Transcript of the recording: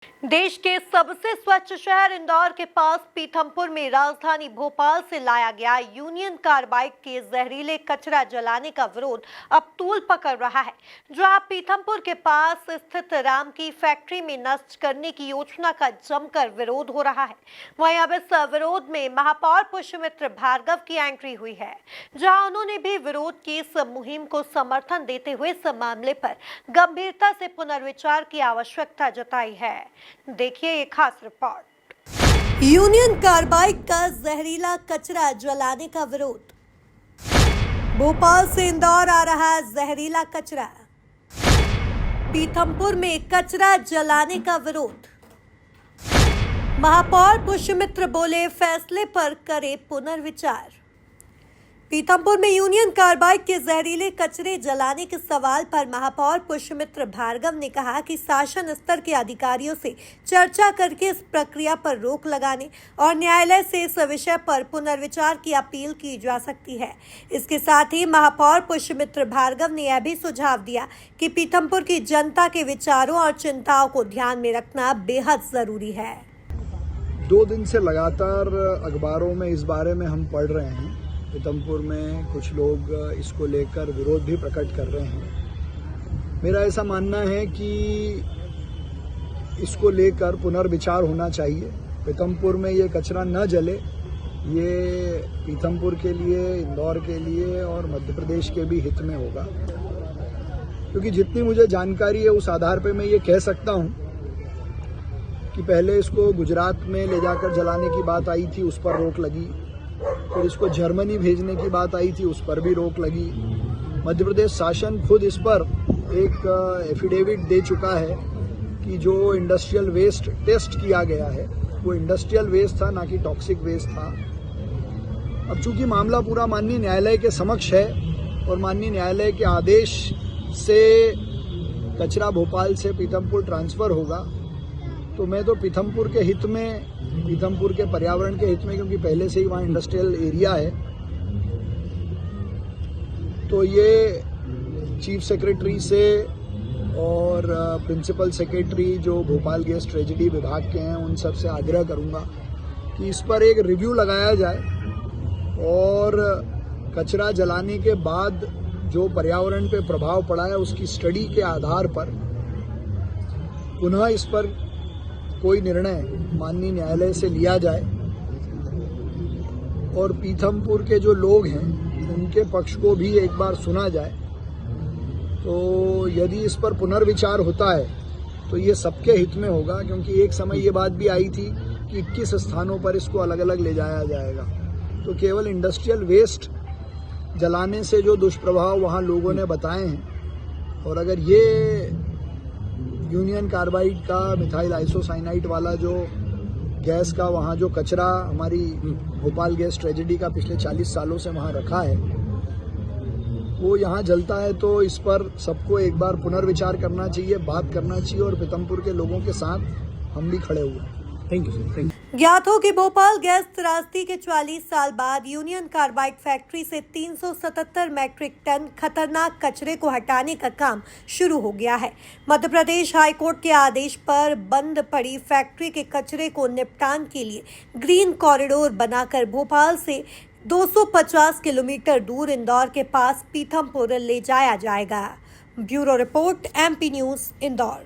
देश के सबसे स्वच्छ शहर इंदौर के पास पीथमपुर में राजधानी भोपाल से लाया गया यूनियन कार्बाइड के जहरीले कचरा जलाने का विरोध अब तूल पकड़ रहा है। जहां पीथमपुर के पास स्थित राम की फैक्ट्री में नष्ट करने की योजना का जमकर विरोध हो रहा है, वहीं अब इस विरोध में महापौर पुष्यमित्र भार्गव की एंट्री हुई है, जहां उन्होंने भी विरोध की इस मुहिम को समर्थन देते हुए इस मामले पर गंभीरता से पुनर्विचार की आवश्यकता जताई है। देखिए ये खास रिपोर्ट। यूनियन कार्बाइड का जहरीला कचरा जलाने का विरोध। भोपाल से इंदौर आ रहा जहरीला कचरा। पीथमपुर में कचरा जलाने का विरोध। महापौर पुष्यमित्र बोले फैसले पर करे पुनर्विचार। पीथमपुर में यूनियन कार्बाइड के जहरीले कचरे जलाने के सवाल पर महापौर पुष्यमित्र भार्गव ने कहा कि शासन स्तर के अधिकारियों से चर्चा करके इस प्रक्रिया पर रोक लगाने और न्यायालय से इस विषय पर पुनर्विचार की अपील की जा सकती है। इसके साथ ही महापौर पुष्यमित्र भार्गव ने यह भी सुझाव दिया कि पीथमपुर की जनता के विचारों और चिंताओं को ध्यान में रखना बेहद जरूरी है। 2 दिन से लगातार अखबारों में इस बारे में हम पढ़ रहे हैं। पीथमपुर में कुछ लोग इसको लेकर विरोध भी प्रकट कर रहे हैं। मेरा ऐसा मानना है कि इसको लेकर पुनर्विचार होना चाहिए। पीथमपुर में ये कचरा न जले, ये पीथमपुर के लिए, इंदौर के लिए और मध्य प्रदेश के भी हित में होगा, क्योंकि जितनी मुझे जानकारी है उस आधार पर मैं ये कह सकता हूँ कि पहले इसको गुजरात में ले जाकर जलाने की बात आई थी, उस पर रोक लगी। फिर इसको जर्मनी भेजने की बात आई थी, उस पर भी रोक लगी। मध्य प्रदेश शासन खुद इस पर एक एफिडेविट दे चुका है कि जो इंडस्ट्रियल वेस्ट टेस्ट किया गया है वो इंडस्ट्रियल वेस्ट था, ना कि टॉक्सिक वेस्ट था। अब चूंकि मामला पूरा माननीय न्यायालय के समक्ष है और माननीय न्यायालय के आदेश से कचरा भोपाल से पीथमपुर ट्रांसफर होगा, तो मैं तो पीथमपुर के हित में, पीथमपुर के पर्यावरण के हित में, क्योंकि पहले से ही वहाँ इंडस्ट्रियल एरिया है, तो ये चीफ सेक्रेटरी से और प्रिंसिपल सेक्रेटरी जो भोपाल गैस ट्रेजेडी विभाग के हैं उन सब से आग्रह करूँगा कि इस पर एक रिव्यू लगाया जाए और कचरा जलाने के बाद जो पर्यावरण पे प्रभाव पड़ा है उसकी स्टडी के आधार पर पुनः इस पर कोई निर्णय माननीय न्यायालय से लिया जाए और पीथमपुर के जो लोग हैं उनके पक्ष को भी एक बार सुना जाए। तो यदि इस पर पुनर्विचार होता है तो ये सबके हित में होगा, क्योंकि एक समय ये बात भी आई थी कि 21 स्थानों पर इसको अलग अलग ले जाया जाएगा। तो केवल इंडस्ट्रियल वेस्ट जलाने से जो दुष्प्रभाव वहाँ लोगों ने बताए हैं, और अगर ये यूनियन कार्बाइड का मिथाइल आइसोसाइनाइड वाला जो गैस का वहाँ जो कचरा हमारी भोपाल गैस ट्रेजेडी का पिछले 40 सालों से वहाँ रखा है वो यहाँ जलता है, तो इस पर सबको एक बार पुनर्विचार करना चाहिए, बात करना चाहिए और पीथमपुर के लोगों के साथ हम भी खड़े हुए हैं। Thank you sir. Thank you. ज्ञात हो कि भोपाल गैस त्रासदी के 44 साल बाद यूनियन कार्बाइड फैक्ट्री से 377 मैट्रिक टन खतरनाक कचरे को हटाने का काम शुरू हो गया है। मध्य प्रदेश हाईकोर्ट के आदेश पर बंद पड़ी फैक्ट्री के कचरे को निपटान के लिए ग्रीन कॉरिडोर बनाकर भोपाल से 250 किलोमीटर दूर इंदौर के पास पीथमपुर ले जाया जाएगा। Bureau report, MP news, Indore.